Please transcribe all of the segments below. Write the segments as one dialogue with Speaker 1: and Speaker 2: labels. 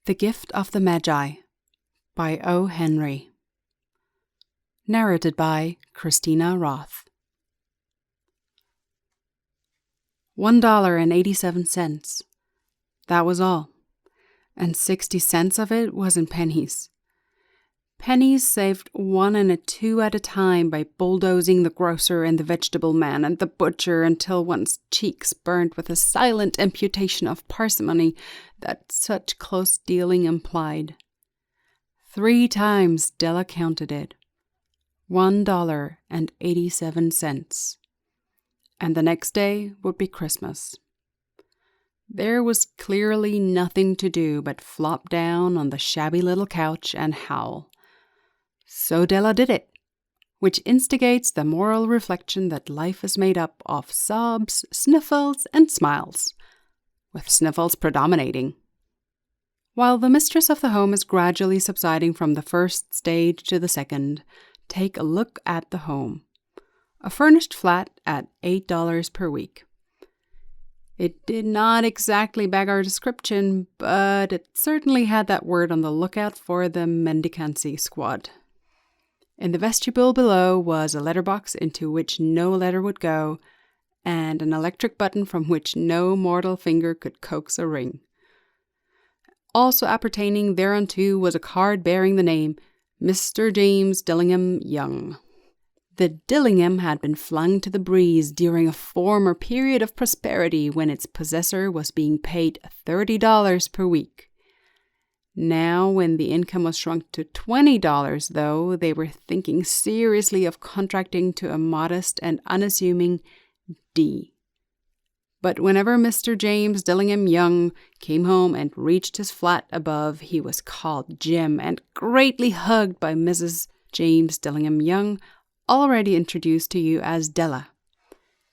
Speaker 1: The Gift of the Magi by O. Henry. Narrated by Kristina Rothe. $1.87. That was all. And 60 cents of it was in pennies. Pennies saved 1 and 2 at a time by bulldozing the grocer and the vegetable man and the butcher until one's cheeks burned with a silent imputation of parsimony that such close dealing implied. 3 times Della counted it. $1.87. And the next day would be Christmas. There was clearly nothing to do but flop down on the shabby little couch and howl. So Della did it, which instigates the moral reflection that life is made up of sobs, sniffles, and smiles, with sniffles predominating. While the mistress of the home is gradually subsiding from the first stage to the second, take a look at the home. A furnished flat at $8 per week. It did not exactly beg our description, but it certainly had that word on the lookout for the mendicancy squad. In the vestibule below was a letterbox into which no letter would go, and an electric button from which no mortal finger could coax a ring. Also appertaining thereunto was a card bearing the name Mr. James Dillingham Young. The Dillingham had been flung to the breeze during a former period of prosperity when its possessor was being paid $30 per week. Now, when the income was shrunk to $20, though, they were thinking seriously of contracting to a modest and unassuming D. But whenever Mr. James Dillingham Young came home and reached his flat above, he was called Jim and greatly hugged by Mrs. James Dillingham Young, already introduced to you as Della,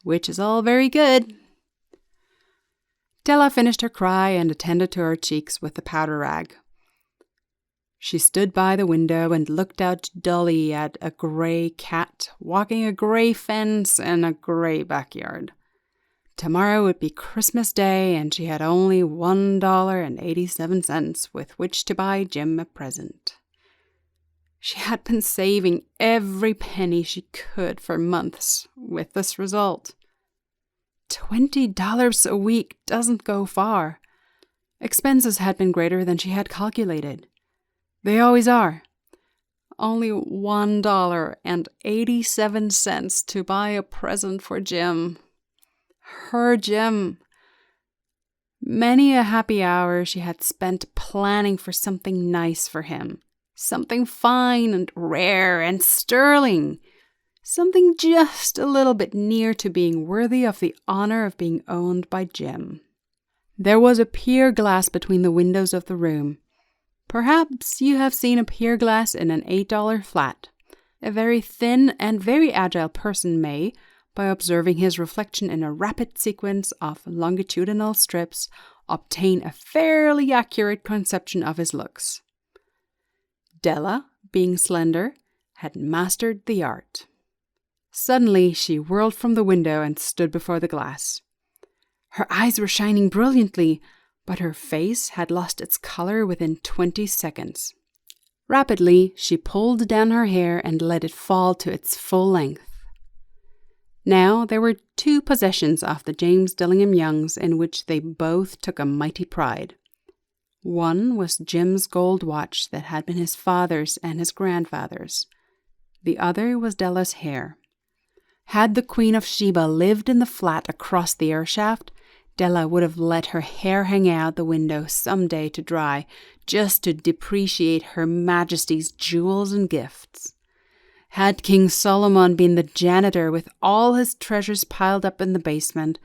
Speaker 1: which is all very good. Della finished her cry and attended to her cheeks with the powder rag. She stood by the window and looked out dully at a gray cat walking a gray fence in a gray backyard. Tomorrow would be Christmas Day, and she had only $1.87 with which to buy Jim a present. She had been saving every penny she could for months, with this result. $20 a week doesn't go far. Expenses had been greater than she had calculated. They always are. Only $1.87 to buy a present for Jim. Her Jim. Many a happy hour she had spent planning for something nice for him. Something fine and rare and sterling. Something just a little bit near to being worthy of the honor of being owned by Jim. There was a pier glass between the windows of the room. Perhaps you have seen a pier glass in an $8 flat. A very thin and very agile person may, by observing his reflection in a rapid sequence of longitudinal strips, obtain a fairly accurate conception of his looks. Della, being slender, had mastered the art. Suddenly she whirled from the window and stood before the glass. Her eyes were shining brilliantly, but her face had lost its color within 20 seconds. Rapidly, she pulled down her hair and let it fall to its full length. Now there were 2 possessions of the James Dillingham Youngs in which they both took a mighty pride. One was Jim's gold watch that had been his father's and his grandfather's. The other was Della's hair. Had the Queen of Sheba lived in the flat across the air shaft, Della would have let her hair hang out the window some day to dry, just to depreciate Her Majesty's jewels and gifts. Had King Solomon been the janitor with all his treasures piled up in the basement,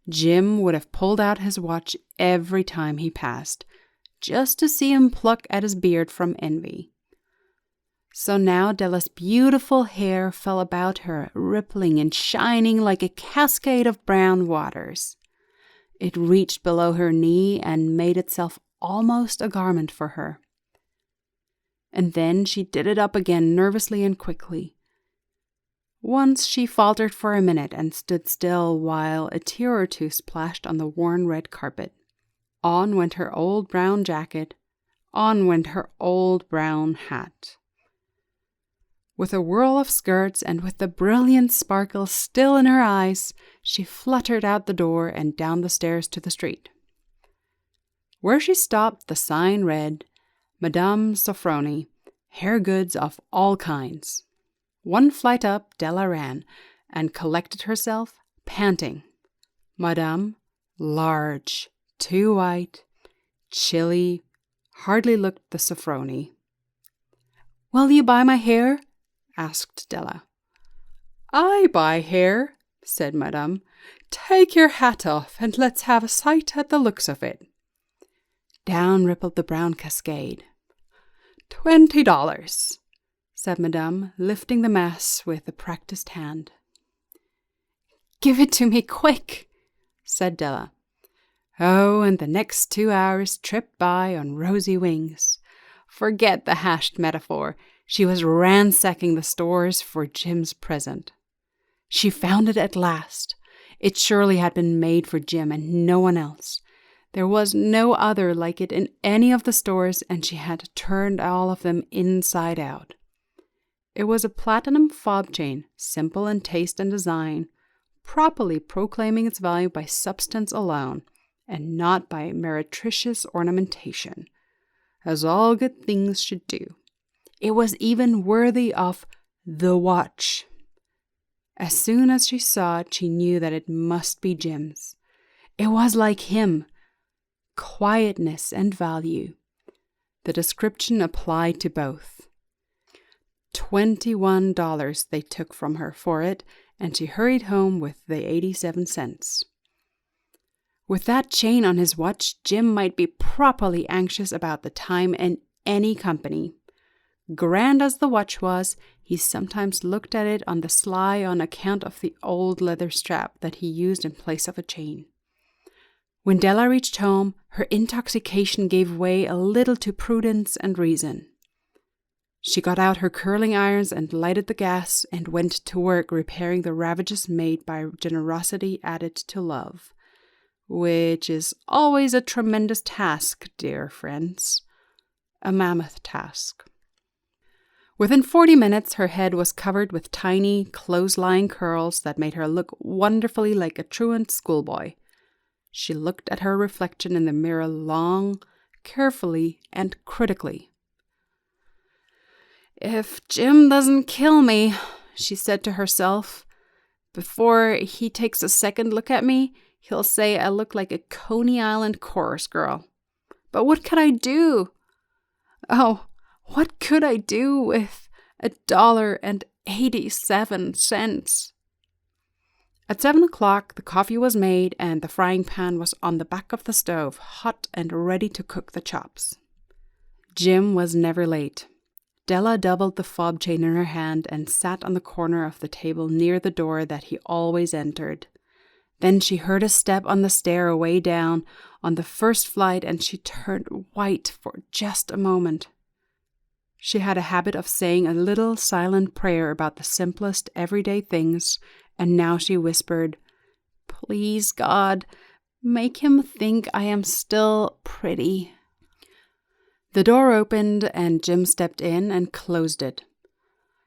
Speaker 1: Jim would have pulled out his watch every time he passed, just to see him pluck at his beard from envy. So now Della's beautiful hair fell about her, rippling and shining like a cascade of brown waters. It reached below her knee and made itself almost a garment for her. And then she did it up again nervously and quickly. Once she faltered for a minute and stood still while a tear or two splashed on the worn red carpet. On went her old brown jacket, on went her old brown hat. With a whirl of skirts and with the brilliant sparkle still in her eyes, she fluttered out the door and down the stairs to the street. Where she stopped, the sign read, Madame Sofronie, hair goods of all kinds. One flight up, Della ran, and collected herself, panting. Madame, large, too white, chilly, hardly looked the Sofronie. "Will you buy my hair?" asked Della. "I buy hair," said Madame. "Take your hat off and let's have a sight at the looks of it." Down rippled the brown cascade. $20, said Madame, lifting the mass with a practiced hand. "Give it to me quick," said Della. Oh, and the next 2 hours tripped by on rosy wings. Forget the hashed metaphor. She was ransacking the stores for Jim's present. She found it at last. It surely had been made for Jim and no one else. There was no other like it in any of the stores, and she had turned all of them inside out. It was a platinum fob chain, simple in taste and design, properly proclaiming its value by substance alone, and not by meretricious ornamentation, as all good things should do. It was even worthy of the watch. As soon as she saw it, she knew that it must be Jim's. It was like him. Quietness and value. The description applied to both. $21 they took from her for it, and she hurried home with the 87 cents. With that chain on his watch, Jim might be properly anxious about the time in any company. Grand as the watch was, he sometimes looked at it on the sly on account of the old leather strap that he used in place of a chain. When Della reached home, her intoxication gave way a little to prudence and reason. She got out her curling irons and lighted the gas and went to work repairing the ravages made by generosity added to love, which is always a tremendous task, dear friends, a mammoth task. Within 40 minutes, her head was covered with tiny, close-lying curls that made her look wonderfully like a truant schoolboy. She looked at her reflection in the mirror long, carefully, and critically. "If Jim doesn't kill me," she said to herself, "before he takes a second look at me, he'll say I look like a Coney Island chorus girl. But what could I do? Oh, what could I do with $1.87? At 7 o'clock, the coffee was made and the frying pan was on the back of the stove, hot and ready to cook the chops. Jim was never late. Della doubled the fob chain in her hand and sat on the corner of the table near the door that he always entered. Then she heard a step on the stair away down on the first flight, and she turned white for just a moment. She had a habit of saying a little silent prayer about the simplest everyday things, and now she whispered, "Please, God, make him think I am still pretty." The door opened, and Jim stepped in and closed it.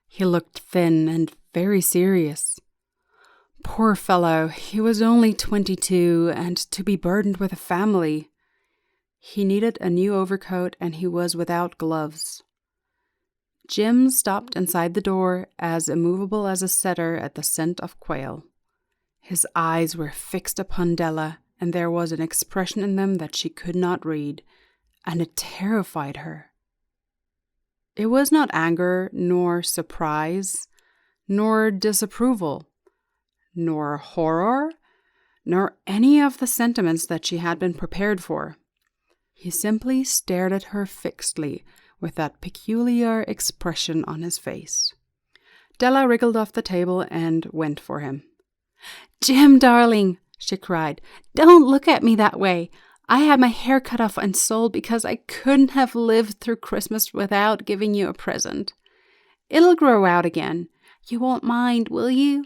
Speaker 1: He looked thin and very serious. Poor fellow, he was only 22, and to be burdened with a family. He needed a new overcoat, and he was without gloves. Jim stopped inside the door, as immovable as a setter at the scent of quail. His eyes were fixed upon Della, and there was an expression in them that she could not read, and it terrified her. It was not anger, nor surprise, nor disapproval, nor horror, nor any of the sentiments that she had been prepared for. He simply stared at her fixedly, with that peculiar expression on his face. Della wriggled off the table and went for him. "Jim, darling," she cried, "don't look at me that way. I had my hair cut off and sold because I couldn't have lived through Christmas without giving you a present. It'll grow out again. You won't mind, will you?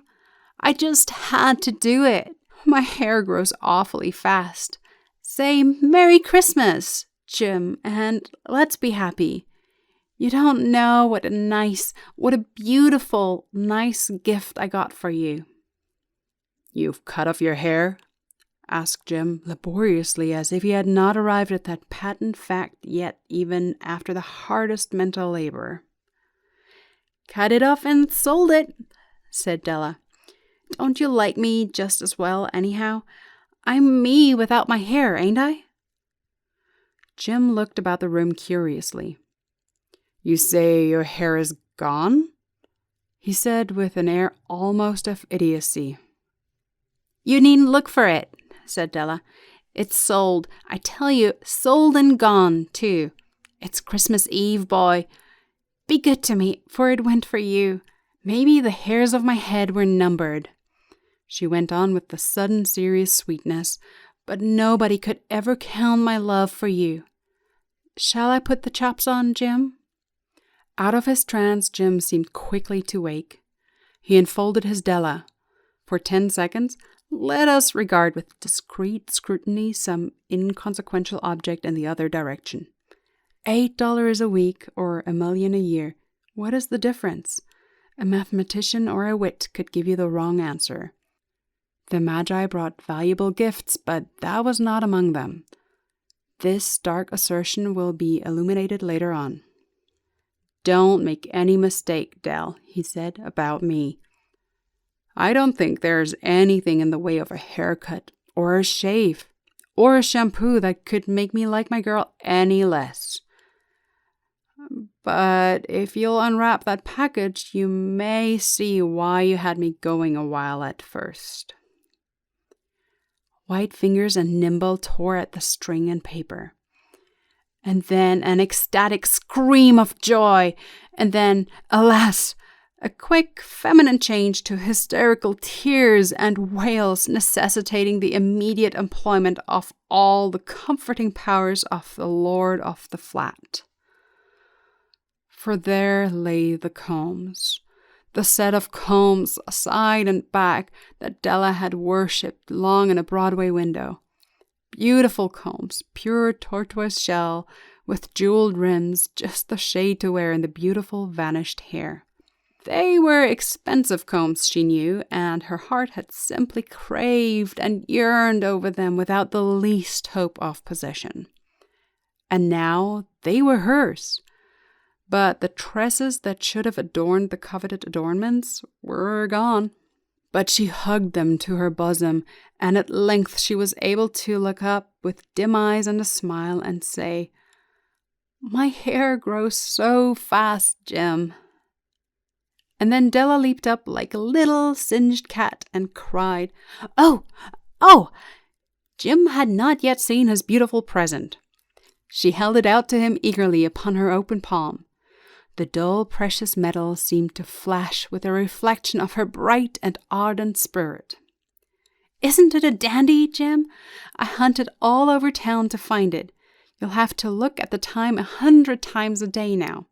Speaker 1: I just had to do it. My hair grows awfully fast. Say Merry Christmas, Jim, and let's be happy. You don't know what a beautiful, nice gift I got for you."
Speaker 2: "You've cut off your hair?" asked Jim, laboriously, as if he had not arrived at that patent fact yet, even after the hardest mental labor.
Speaker 1: "Cut it off and sold it," said Della. "Don't you like me just as well, anyhow? I'm me without my hair, ain't I?"
Speaker 2: Jim looked about the room curiously. "You say your hair is gone?" he said with an air almost of idiocy.
Speaker 1: "You needn't look for it," said Della. "It's sold. I tell you, sold and gone, too. It's Christmas Eve, boy. Be good to me, for it went for you. Maybe the hairs of my head were numbered," she went on with the sudden serious sweetness, "but nobody could ever count my love for you. Shall I put the chops on, Jim?"
Speaker 2: Out of his trance, Jim seemed quickly to wake. He enfolded his Della. For 10 seconds, let us regard with discreet scrutiny some inconsequential object in the other direction. $8 a week or $1 million a year. What is the difference? A mathematician or a wit could give you the wrong answer. The Magi brought valuable gifts, but that was not among them. This dark assertion will be illuminated later on. "Don't make any mistake, Del," he said, "about me. I don't think there's anything in the way of a haircut, or a shave, or a shampoo that could make me like my girl any less. But if you'll unwrap that package, you may see why you had me going a while at first." White fingers and nimble tore at the string and paper. And then an ecstatic scream of joy, and then, alas, a quick feminine change to hysterical tears and wails, necessitating the immediate employment of all the comforting powers of the lord of the flat. For there lay the combs, the set of combs side and back that Della had worshipped long in a Broadway window. Beautiful combs, pure tortoise shell, with jeweled rims, just the shade to wear in the beautiful vanished hair. They were expensive combs, she knew, and her heart had simply craved and yearned over them without the least hope of possession. And now they were hers. But the tresses that should have adorned the coveted adornments were gone. But she hugged them to her bosom, and at length she was able to look up with dim eyes and a smile and say, "My hair grows so fast, Jim." And then Della leaped up like a little singed cat and cried, "Oh, oh!" Jim had not yet seen his beautiful present. She held it out to him eagerly upon her open palm. The dull, precious metal seemed to flash with a reflection of her bright and ardent spirit. "Isn't it a dandy, Jim? I hunted all over town to find it. You'll have to look at the time 100 times a day now.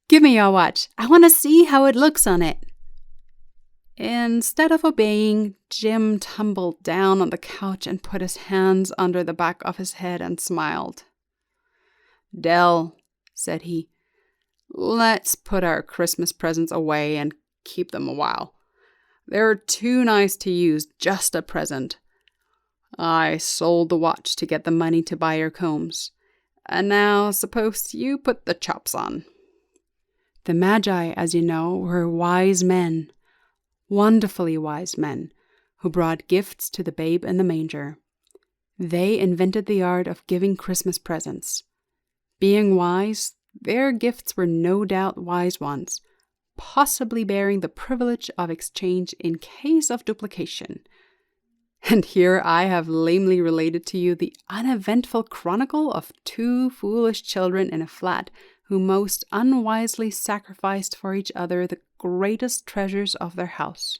Speaker 2: Give me your watch. I want to see how it looks on it." Instead of obeying, Jim tumbled down on the couch and put his hands under the back of his head and smiled. "Del," said he, "let's put our Christmas presents away and keep them a while. They're too nice to use just at present. I sold the watch to get the money to buy your combs. And now suppose you put the chops on." The Magi, as you know, were wise men, wonderfully wise men, who brought gifts to the babe in the manger. They invented the art of giving Christmas presents. Being wise, their gifts were no doubt wise ones, possibly bearing the privilege of exchange in case of duplication. And here I have lamely related to you the uneventful chronicle of 2 foolish children in a flat who most unwisely sacrificed for each other the greatest treasures of their house.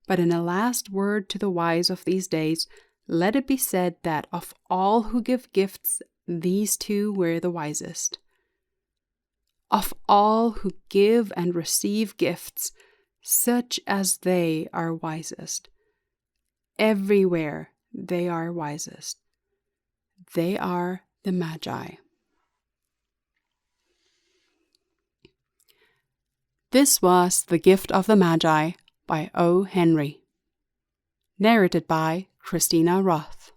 Speaker 2: But in a last word to the wise of these days, let it be said that of all who give gifts, these 2 were the wisest. Of all who give and receive gifts, such as they are wisest. Everywhere they are wisest. They are The Magi. This was The Gift of the Magi by O. Henry. Narrated by Kristina Rothe.